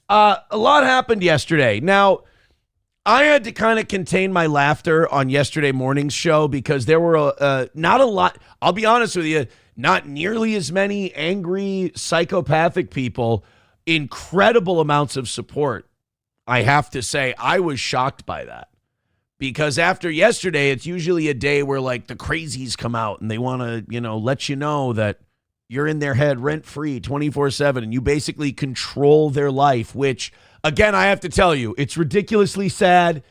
A lot happened yesterday. Now, I had to kind of contain my laughter on yesterday morning's show because there were not a lot. I'll be honest with you, not nearly as many angry, psychopathic people, incredible amounts of support. I have to say, I was shocked by that because after yesterday, it's usually a day where like the crazies come out and they want to, let you know that you're in their head rent-free 24/7 and you basically control their life, which again, I have to tell you, it's ridiculously sad.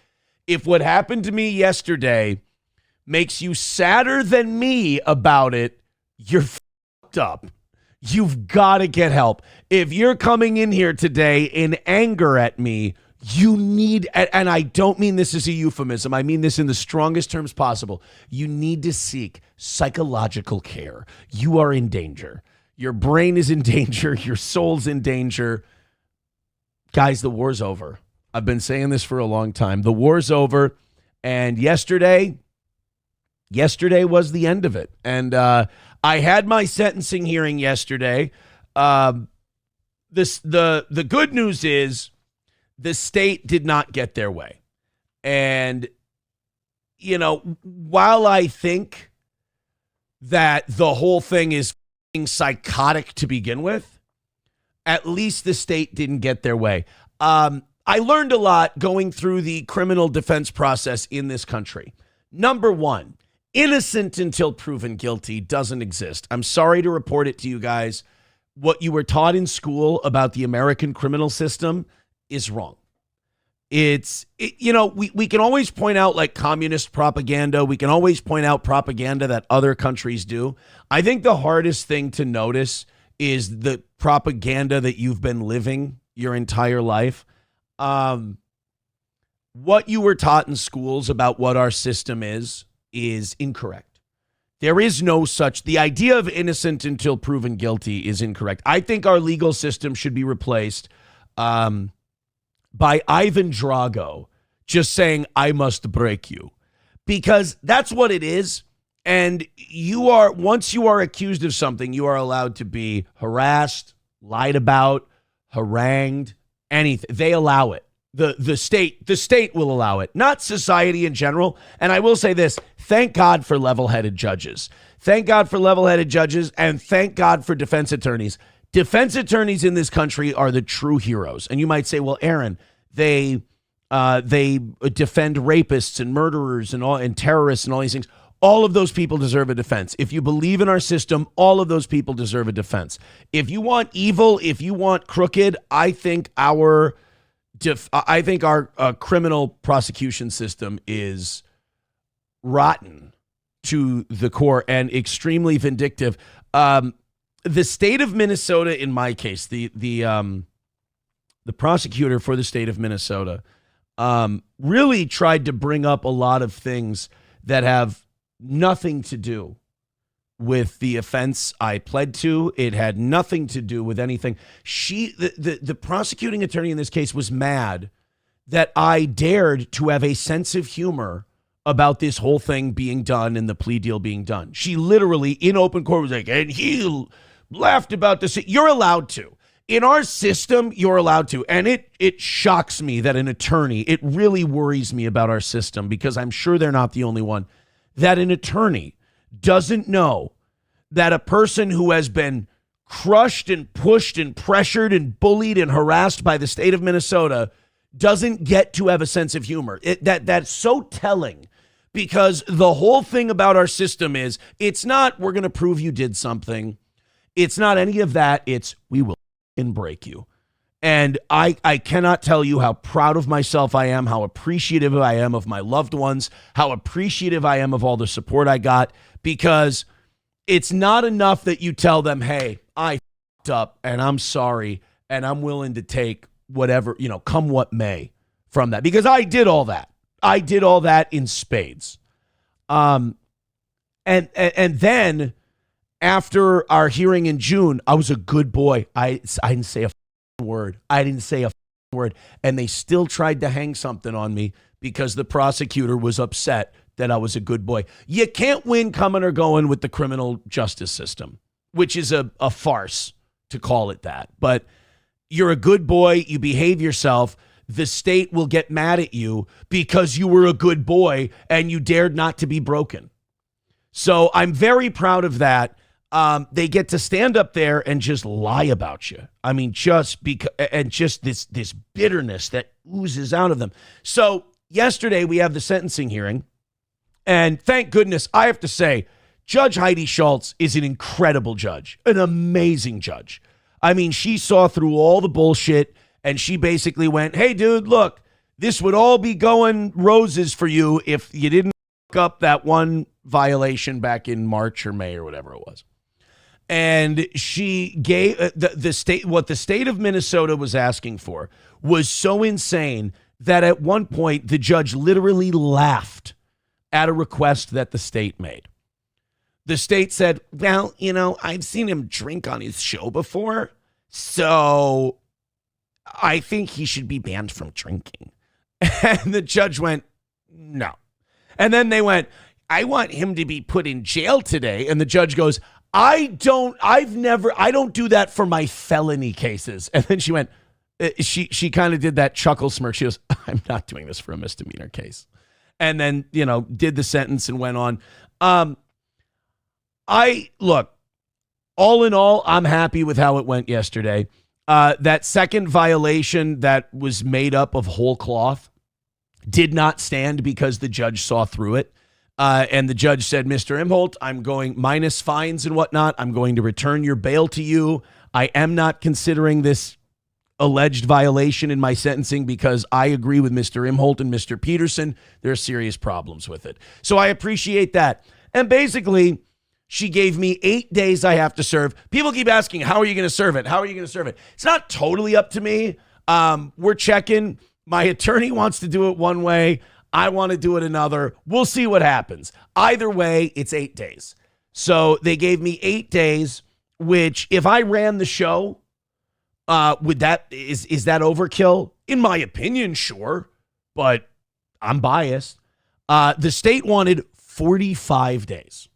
If what happened to me yesterday makes you sadder than me about it, you're fucked up. You've got to get help. If you're coming in here today in anger at me, you need, and I don't mean this as a euphemism, I mean this in the strongest terms possible, you need to seek psychological care. You are in danger. Your brain is in danger. Your soul's in danger. Guys, the war's over. I've been saying this for a long time. The war's over, and yesterday was the end of it. And I had my sentencing hearing yesterday. The good news is the state did not get their way. And, while I think that the whole thing is psychotic to begin with, at least the state didn't get their way. I learned a lot going through the criminal defense process in this country. Number one, innocent until proven guilty doesn't exist. I'm sorry to report it to you guys. What you were taught in school about the American criminal system is wrong. We can always point out like communist propaganda. We can always point out propaganda that other countries do. I think the hardest thing to notice is the propaganda that you've been living your entire life. What you were taught in schools about what our system is incorrect. There is no such, the idea of innocent until proven guilty is incorrect. I think our legal system should be replaced by Ivan Drago just saying, I must break you. Because that's what it is. And once you are accused of something, you are allowed to be harassed, lied about, harangued, anything. They allow it. The state will allow it, not society in general. And I will say this, thank God for level-headed judges. Thank God for level-headed judges, and thank God for defense attorneys. Defense attorneys in this country are the true heroes. And you might say, well, Aaron, they defend rapists and murderers and terrorists and all these things. All of those people deserve a defense. If you believe in our system, all of those people deserve a defense. If you want evil, if you want crooked, I think our criminal prosecution system is rotten to the core and extremely vindictive. The state of Minnesota, in my case, the prosecutor for the state of Minnesota, really tried to bring up a lot of things that have nothing to do with the offense I pled to. It had nothing to do with anything. The prosecuting attorney in this case was mad that I dared to have a sense of humor about this whole thing being done and the plea deal being done. She literally in open court was like, and he laughed about this. You're allowed to. In our system, you're allowed to. And it shocks me that an attorney, it really worries me about our system because I'm sure they're not the only one, that an attorney doesn't know that a person who has been crushed and pushed and pressured and bullied and harassed by the state of Minnesota doesn't get to have a sense of humor. That's so telling because the whole thing about our system is it's not we're going to prove you did something. It's not any of that. It's we will break you. And I cannot tell you how proud of myself I am, how appreciative I am of my loved ones, how appreciative I am of all the support I got, because it's not enough that you tell them, hey, I f***ed up and I'm sorry and I'm willing to take whatever, come what may from that. Because I did all that. I did all that in spades. And then after our hearing in June, I was a good boy. I didn't say a word. I didn't say a word. And they still tried to hang something on me because the prosecutor was upset that I was a good boy. You can't win coming or going with the criminal justice system, which is a farce to call it that. But you're a good boy, you behave yourself, the state will get mad at you because you were a good boy and you dared not to be broken. So I'm very proud of that. They get to stand up there and just lie about you. I mean, just this bitterness that oozes out of them. So yesterday we have the sentencing hearing, and thank goodness, I have to say, Judge Heidi Schultz is an incredible judge, an amazing judge. I mean, she saw through all the bullshit, and she basically went, hey, dude, look, this would all be going roses for you if you didn't fuck up that one violation back in March or May or whatever it was. And she gave the state, what the state of Minnesota was asking for was so insane that at one point the judge literally laughed at a request that the state made. The state said, well, you know, I've seen him drink on his show before, so I think he should be banned from drinking. And the judge went, no. And then they went, I want him to be put in jail today. And the judge goes, I don't do that for my felony cases. And then she went, she kind of did that chuckle smirk. She goes, I'm not doing this for a misdemeanor case. And then, you know, did the sentence and went on. Look, all in all, I'm happy with how it went yesterday. That second violation that was made up of whole cloth did not stand because the judge saw through it. And the judge said, Mr. Imholt, I'm going minus fines and whatnot. I'm going to return your bail to you. I am not considering this alleged violation in my sentencing because I agree with Mr. Imholt and Mr. Peterson. There are serious problems with it. So I appreciate that. And basically, she gave me 8 days I have to serve. People keep asking, how are you going to serve it? How are you going to serve it? It's not totally up to me. We're checking. My attorney wants to do it one way. I want to do it another. We'll see what happens. Either way, it's 8 days. So they gave me 8 days, which if I ran the show, is that overkill? In my opinion, sure, but I'm biased. The state wanted 45 days.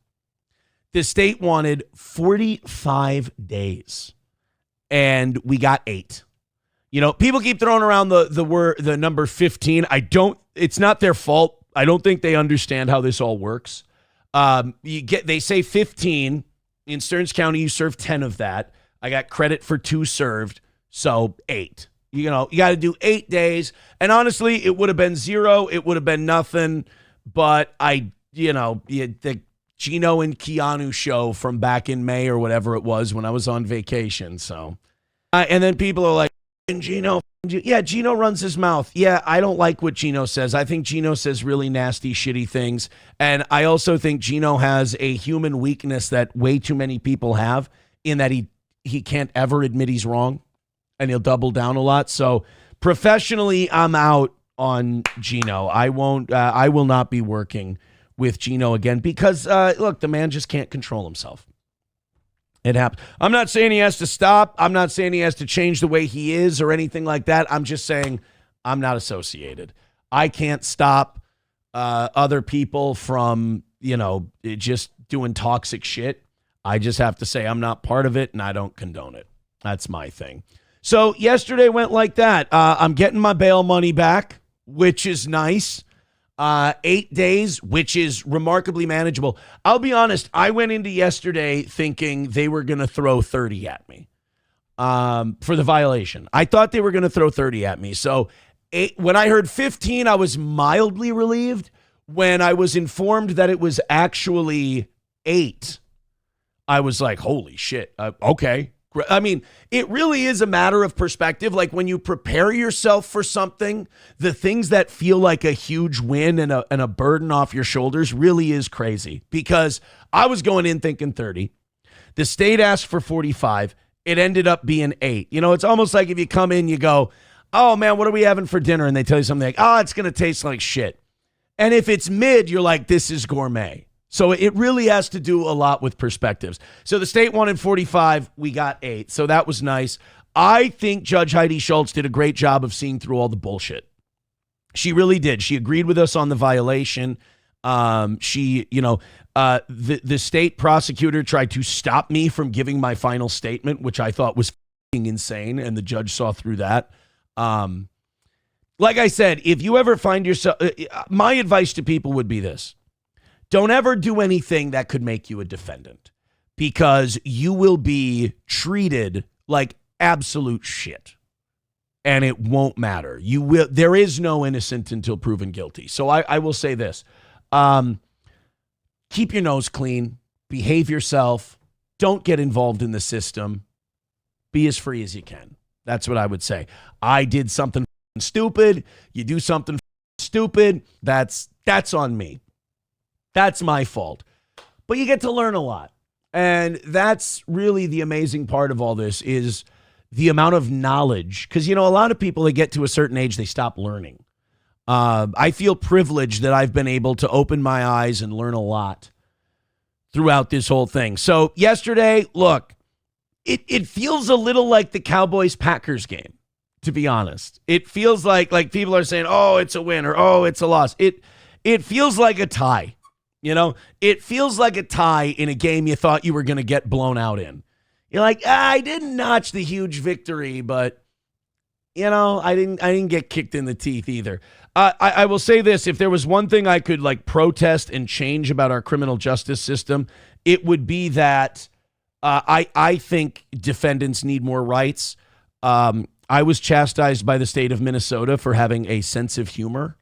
The state wanted 45 days, and we got 8. You know, people keep throwing around the number 15. It's not their fault. I don't think they understand how this all works. They say 15 in Stearns County. You serve 10 of that. I got credit for 2 served, so 8. You know, you got to do 8 days. And honestly, it would have been 0. It would have been nothing. But the Gino and Keanu show from back in May or whatever it was when I was on vacation. So, and then people are like, Gino, yeah, Gino runs his mouth. Yeah, I don't like what Gino says. I think Gino says really nasty, shitty things. And I also think Gino has a human weakness that way too many people have in that he can't ever admit he's wrong and he'll double down a lot. So professionally, I'm out on Gino. I will not be working with Gino again because, look, the man just can't control himself. It happened. I'm not saying he has to stop. I'm not saying he has to change the way he is or anything like that. I'm just saying I'm not associated. I can't stop other people from, just doing toxic shit. I just have to say I'm not part of it and I don't condone it. That's my thing. So yesterday went like that. I'm getting my bail money back, which is nice. 8 days, which is remarkably manageable. I'll be honest, I went into yesterday thinking they were going to throw 30 at me for the violation. I thought they were going to throw 30 at me. So when I heard 15, I was mildly relieved. When I was informed that it was actually 8, I was like, holy shit. Okay. I mean, it really is a matter of perspective. Like when you prepare yourself for something, the things that feel like a huge win and a burden off your shoulders really is crazy. Because I was going in thinking 30. The state asked for 45. It ended up being 8. It's almost like if you come in, you go, oh man, what are we having for dinner? And they tell you something like, oh, it's going to taste like shit. And if it's mid, you're like, this is gourmet. So it really has to do a lot with perspectives. So the state wanted 45. We got 8. So that was nice. I think Judge Heidi Schultz did a great job of seeing through all the bullshit. She really did. She agreed with us on the violation. The state prosecutor tried to stop me from giving my final statement, which I thought was insane, and the judge saw through that. Like I said, if you ever find yourself, my advice to people would be this: don't ever do anything that could make you a defendant, because you will be treated like absolute shit, and it won't matter. You will. There is no innocent until proven guilty. So I will say this: keep your nose clean, behave yourself, don't get involved in the system, be as free as you can. That's what I would say. I did something stupid. You do something stupid, that's on me. That's my fault. But you get to learn a lot. And that's really the amazing part of all this, is the amount of knowledge. Because, a lot of people, they get to a certain age, they stop learning. I feel privileged that I've been able to open my eyes and learn a lot throughout this whole thing. So yesterday, look, it feels a little like the Cowboys-Packers game, to be honest. It feels like people are saying, oh, it's a win, or oh, it's a loss. It feels like a tie. It feels like a tie in a game you thought you were going to get blown out in. You're like, I didn't notch the huge victory, but I didn't get kicked in the teeth either. I will say this: if there was one thing I could protest and change about our criminal justice system, it would be that I think defendants need more rights. I was chastised by the state of Minnesota for having a sense of humor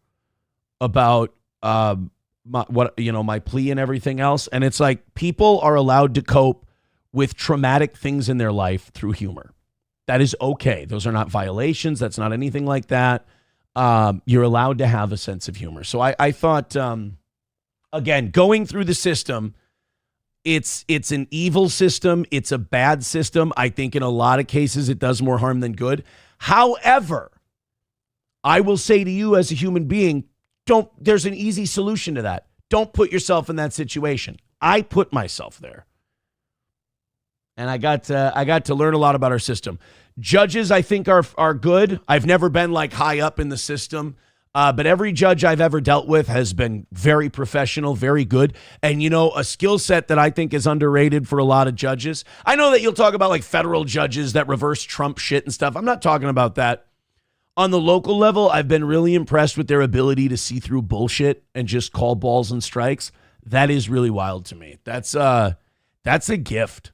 about my plea and everything else. And it's like, people are allowed to cope with traumatic things in their life through humor. That is okay. Those are not violations. That's not anything like that. You're allowed to have a sense of humor. So I thought, again, going through the system, it's an evil system. It's a bad system. I think in a lot of cases it does more harm than good. However, I will say to you as a human being, there's an easy solution to that. Don't put yourself in that situation. I put myself there. And I got to learn a lot about our system. Judges, I think, are good. I've never been high up in the system, but every judge I've ever dealt with has been very professional, very good. And, a skill set that I think is underrated for a lot of judges. I know that you'll talk about federal judges that reverse Trump shit and stuff. I'm not talking about that. On the local level, I've been really impressed with their ability to see through bullshit and just call balls and strikes. That is really wild to me. That's a gift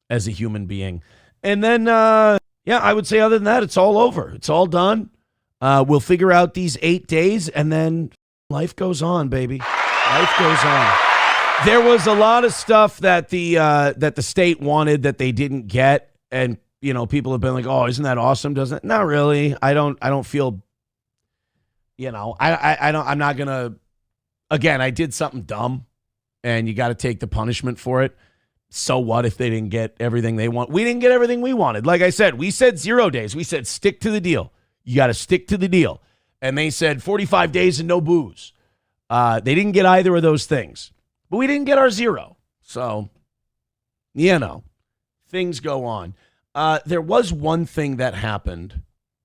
as a human being. And then, I would say other than that, it's all over. It's all done. We'll figure out these 8 days, and then life goes on, baby. Life goes on. There was a lot of stuff that the state wanted that they didn't get, and people have been like, "Oh, isn't that awesome?" Doesn't it? Not really. I don't feel. I'm not gonna. Again, I did something dumb, and you got to take the punishment for it. So what if they didn't get everything they want? We didn't get everything we wanted. Like I said, we said 0 days. We said stick to the deal. You got to stick to the deal. And they said 45 days and no booze. They didn't get either of those things. But we didn't get our 0. So, things go on. There was one thing that happened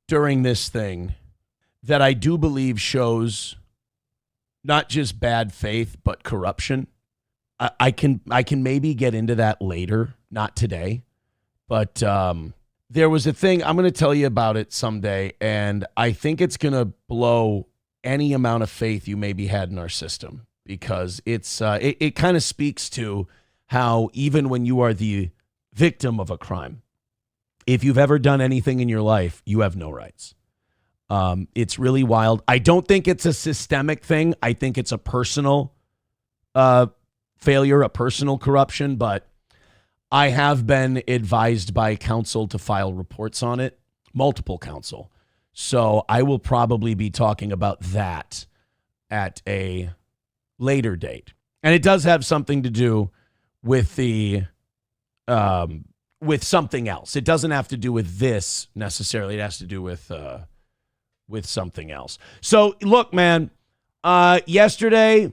during this thing that I do believe shows not just bad faith, but corruption. I can maybe get into that later, not today, but there was a thing, I'm going to tell you about it someday, and I think it's going to blow any amount of faith you maybe had in our system, because it kind of speaks to how even when you are the victim of a crime, if you've ever done anything in your life, you have no rights. It's really wild. I don't think it's a systemic thing. I think it's a personal failure, a personal corruption, but I have been advised by counsel to file reports on it, multiple counsel. So I will probably be talking about that at a later date. And it does have something to do with with something else. It doesn't have to do with this necessarily. It has to do with something else. So look, man, yesterday,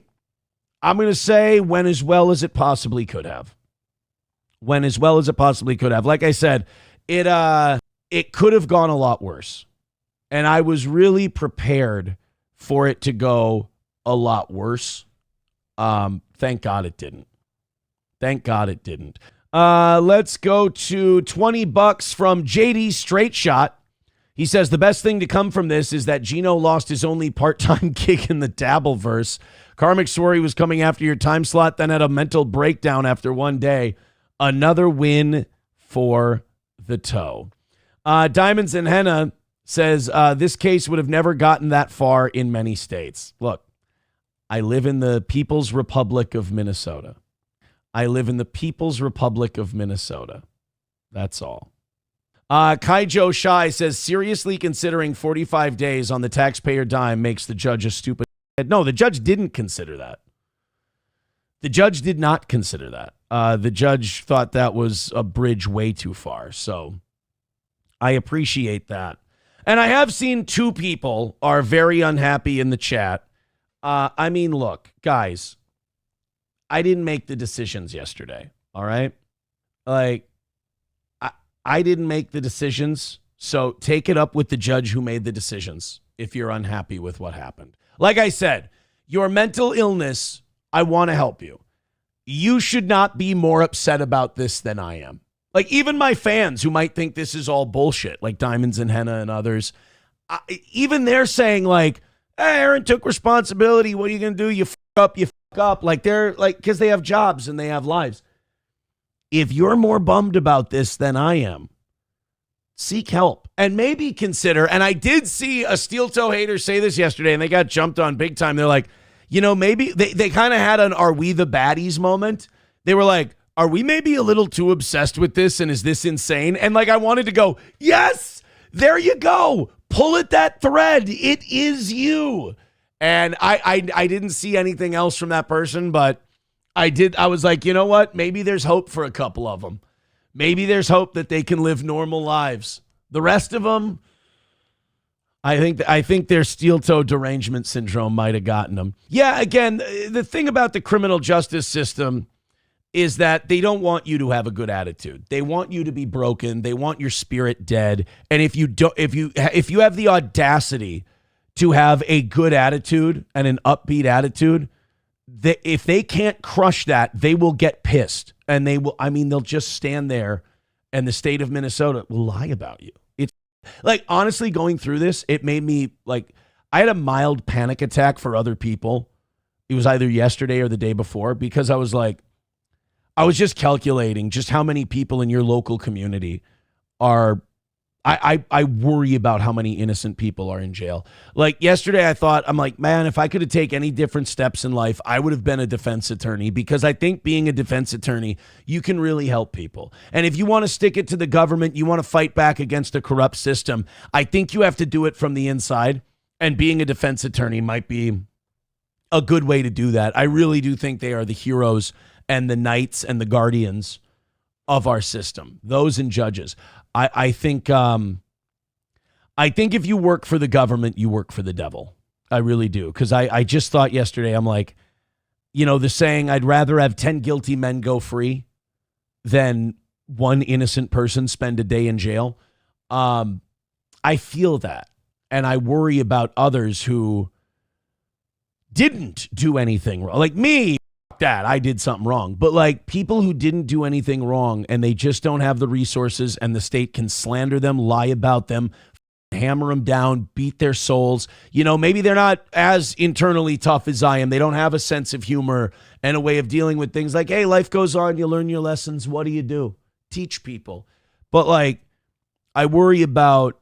I'm going to say went as well as it possibly could have. Went as well as it possibly could have. Like I said, it could have gone a lot worse. And I was really prepared for it to go a lot worse. Thank God it didn't. Thank God it didn't. Let's go to $20 from JD Straight Shot. He says the best thing to come from this is that Gino lost his only part-time gig in the Dabbleverse. Karmic swore he was coming after your time slot, then had a mental breakdown after one day. Another win for the toe. Diamonds and Henna says this case would have never gotten that far in many states. Look, I live in the People's Republic of Minnesota. That's all. Kaijo Shai says, seriously considering 45 days on the taxpayer dime makes the judge a stupid. No, the judge didn't consider that. The judge did not consider that. The judge thought that was a bridge way too far. So I appreciate that. And I have seen two people are very unhappy in the chat. I mean, look, guys, I didn't make the decisions yesterday. All right. Like, I didn't make the decisions. So take it up with the judge who made the decisions if you're unhappy with what happened. Like I said, your mental illness, I want to help you. You should not be more upset about this than I am. Like, even my fans who might think this is all bullshit, like Diamonds and Henna and others, even they're saying like, hey, Aaron took responsibility. What are you going to do? You fuck up. Like, they're like, because they have jobs and they have lives. If you're more bummed about this than I am, seek help and maybe consider. And I did see a steel toe hater say this yesterday and they got jumped on big time. They're like, you know, maybe they kind of had an "Are we the baddies" moment. They were like, are we maybe a little too obsessed with this? And is this insane? And like, I wanted to go, yes, there you go. Pull at that thread. It is you. And I didn't see anything else from that person, but I was like, you know what? Maybe there's hope for a couple of them. Maybe there's hope that they can live normal lives. The rest of them, I think their steel-toe derangement syndrome might have gotten them. Yeah, again, the thing about the criminal justice system is that they don't want you to have a good attitude. They want you to be broken. They want your spirit dead. And if you have the audacity to have a good attitude and an upbeat attitude, if they can't crush that, they will get pissed. And they'll just stand there and the state of Minnesota will lie about you. It's like, honestly, going through this, it made me like, I had a mild panic attack for other people. It was either yesterday or the day before, because I was just calculating just how many people in your local community are, I worry about how many innocent people are in jail. Like yesterday, I'm like, man, if I could have taken any different steps in life, I would have been a defense attorney, because I think being a defense attorney, you can really help people. And if you want to stick it to the government, you want to fight back against a corrupt system, I think you have to do it from the inside. And being a defense attorney might be a good way to do that. I really do think they are the heroes and the knights and the guardians of our system, those and judges. I think if you work for the government, you work for the devil. I really do. Because I just thought yesterday, I'm like, you know, the saying, I'd rather have 10 guilty men go free than one innocent person spend a day in jail. I feel that. And I worry about others who didn't do anything wrong. Like me, that I did something wrong, but like people who didn't do anything wrong and they just don't have the resources, and the state can slander them, lie about them, hammer them down, beat their souls. You know, maybe they're not as internally tough as I am. They don't have a sense of humor and a way of dealing with things like, hey, life goes on. You learn your lessons. What do you do? Teach people. But like, I worry about,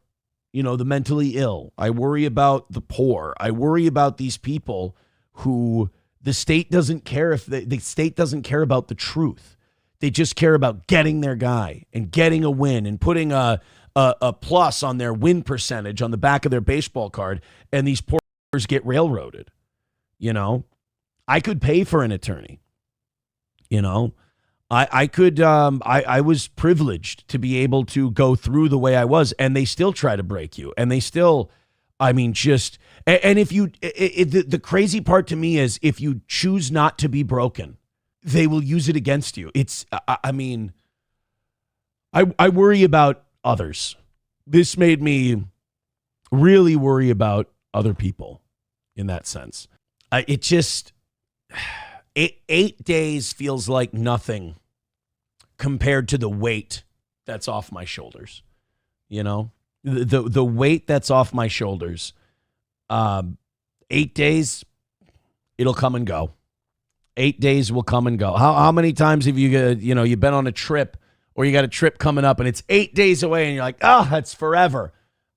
you know, the mentally ill. I worry about the poor. I worry about these people who the state doesn't care if the state doesn't care about the truth. They just care about getting their guy and getting a win and putting a plus on their win percentage on the back of their baseball card. And these poor get railroaded. You know, I could pay for an attorney. You know, I could. I was privileged to be able to go through the way I was, and they still try to break you, and they still. I mean, just, and if you, the crazy part to me is if you choose not to be broken, they will use it against you. It's, I mean, I worry about others. This made me really worry about other people in that sense. It just, 8 days feels like nothing compared to the weight that's off my shoulders. You know, the weight that's off my shoulders. 8 days, it'll come and go. 8 days will come and go. How many times have you've been on a trip or you got a trip coming up and it's 8 days away and you're like, oh, that's forever.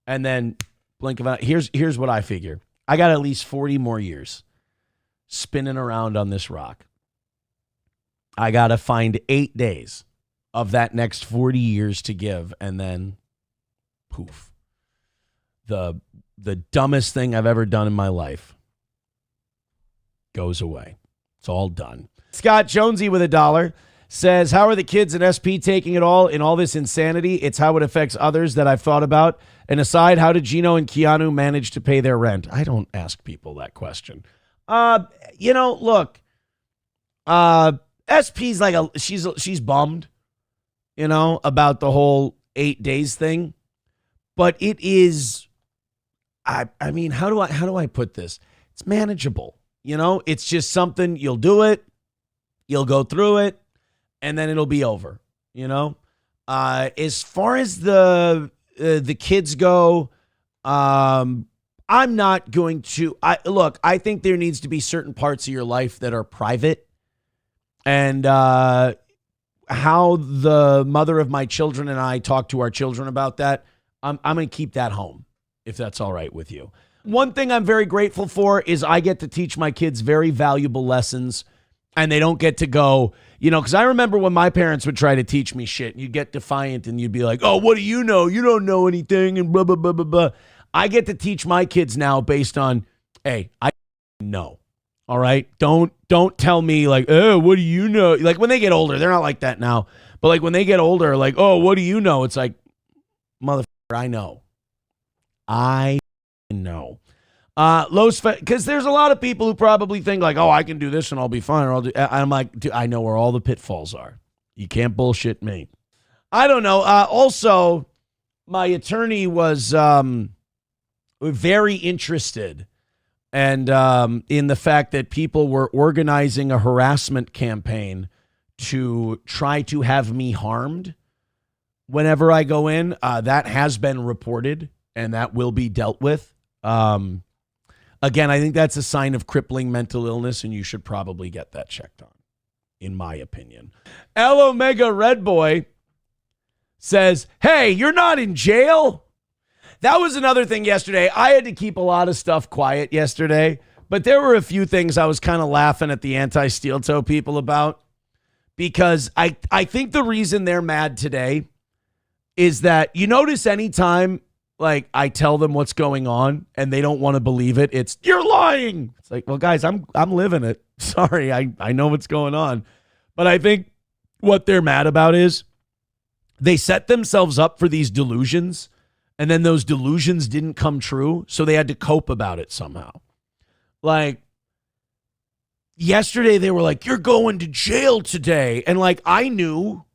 And then blink of an eye. Here's what I figure. I got at least 40 more years spinning around on this rock. I got to find 8 days of that next 40 years to give. And then poof, the dumbest thing I've ever done in my life goes away. It's all done. Scott Jonesy with $1 says, how are the kids at SP taking it all in all this insanity? It's how it affects others that I've thought about. And aside, how did Gino and Keanu manage to pay their rent? I don't ask people that question. Look, SP's like she's bummed, about the whole 8 days thing. But it is, I mean, how do I put this? It's manageable. It's just something, you'll do it, you'll go through it, and then it'll be over. As far as the kids go, I'm not going to. I think there needs to be certain parts of your life that are private, and how the mother of my children and I talk to our children about that, I'm going to keep that home, if that's all right with you. One thing I'm very grateful for is I get to teach my kids very valuable lessons, and they don't get to go, because I remember when my parents would try to teach me shit, and you'd get defiant and you'd be like, oh, what do you know? You don't know anything, and blah, blah, blah, blah, blah. I get to teach my kids now based on, hey, I know. All right? Don't tell me like, oh, what do you know? Like when they get older, they're not like that now. But like when they get older, like, oh, what do you know? It's like, motherfucker, I know. I know. Because there's a lot of people who probably think like, oh, I can do this and I'll be fine. Or I'm like, dude, I know where all the pitfalls are. You can't bullshit me. I don't know. Also, my attorney was very interested and in the fact that people were organizing a harassment campaign to try to have me harmed whenever I go in. That has been reported and that will be dealt with. Again, I think that's a sign of crippling mental illness, and you should probably get that checked on, in my opinion. L Omega Red Boy says, hey, you're not in jail? That was another thing yesterday. I had to keep a lot of stuff quiet yesterday, but there were a few things I was kind of laughing at the anti-steel toe people about, because I think the reason they're mad today is that you notice anytime like I tell them what's going on and they don't want to believe it, it's you're lying. It's like, well, guys, I'm living it. Sorry, I know what's going on. But I think what they're mad about is they set themselves up for these delusions, and then those delusions didn't come true, so they had to cope about it somehow. Like yesterday they were like, you're going to jail today. And like I knew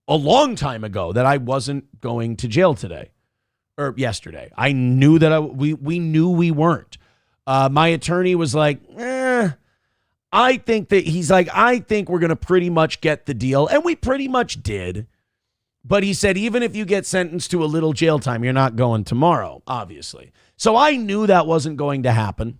a long time ago that I wasn't going to jail today. Or yesterday. I knew that we knew we weren't. My attorney was like, I think we're going to pretty much get the deal. And we pretty much did. But he said, even if you get sentenced to a little jail time, you're not going tomorrow, obviously. So I knew that wasn't going to happen.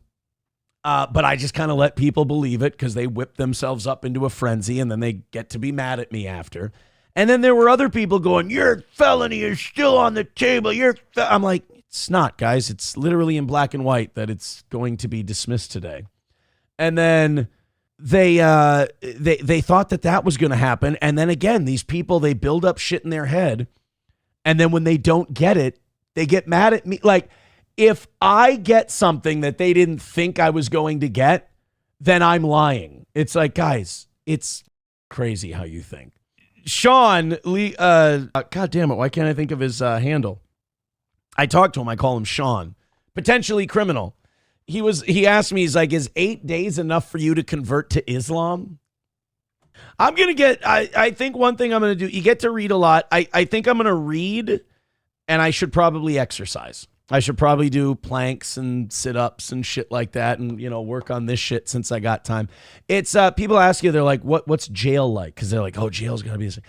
But I just kind of let people believe it because they whip themselves up into a frenzy and then they get to be mad at me after. And then there were other people going, your felony is still on the table. I'm like, it's not, guys. It's literally in black and white that it's going to be dismissed today. And then they thought that was going to happen. And then again, these people, they build up shit in their head. And then when they don't get it, they get mad at me. Like if I get something that they didn't think I was going to get, then I'm lying. It's like, guys, it's crazy how you think. Sean Lee, God damn it, why can't I think of his handle? I talked to him, I call him Sean. Potentially criminal. He asked me, he's like, is 8 days enough for you to convert to Islam? I think one thing I'm going to do, you get to read a lot. I think I'm going to read, and I should probably exercise. I should probably do planks and sit-ups and shit like that and, work on this shit since I got time. It's people ask you, they're like, what's jail like? Because they're like, oh, jail's going to be it's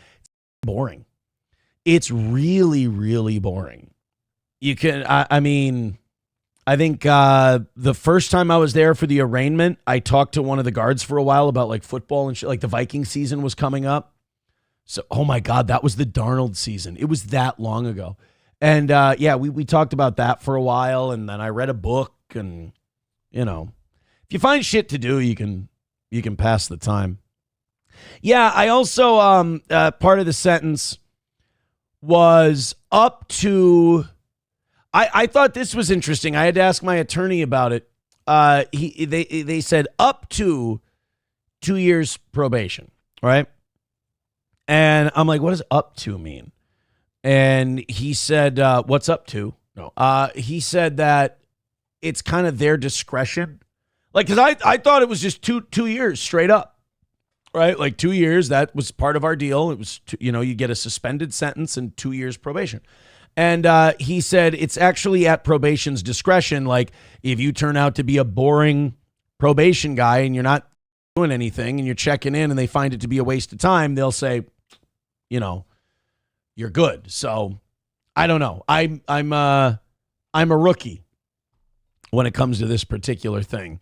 boring. It's really, really boring. You can, I mean, I think the first time I was there for the arraignment, I talked to one of the guards for a while about like football and shit. Like the Viking season was coming up. So, oh my God, that was the Darnold season. It was that long ago. And yeah, we talked about that for a while, and then I read a book, and if you find shit to do, you can pass the time. Yeah, I also part of the sentence was up to. I thought this was interesting. I had to ask my attorney about it. They said up to 2 years probation, right? And I'm like, what does up to mean? And he said, what's up to? No. He said that it's kind of their discretion. Like, because I thought it was just two years straight up, right? Like 2 years, that was part of our deal. It was, you get a suspended sentence and 2 years probation. And he said it's actually at probation's discretion. Like, if you turn out to be a boring probation guy and you're not doing anything and you're checking in and they find it to be a waste of time, they'll say, you're good. So I don't know. I'm a rookie when it comes to this particular thing.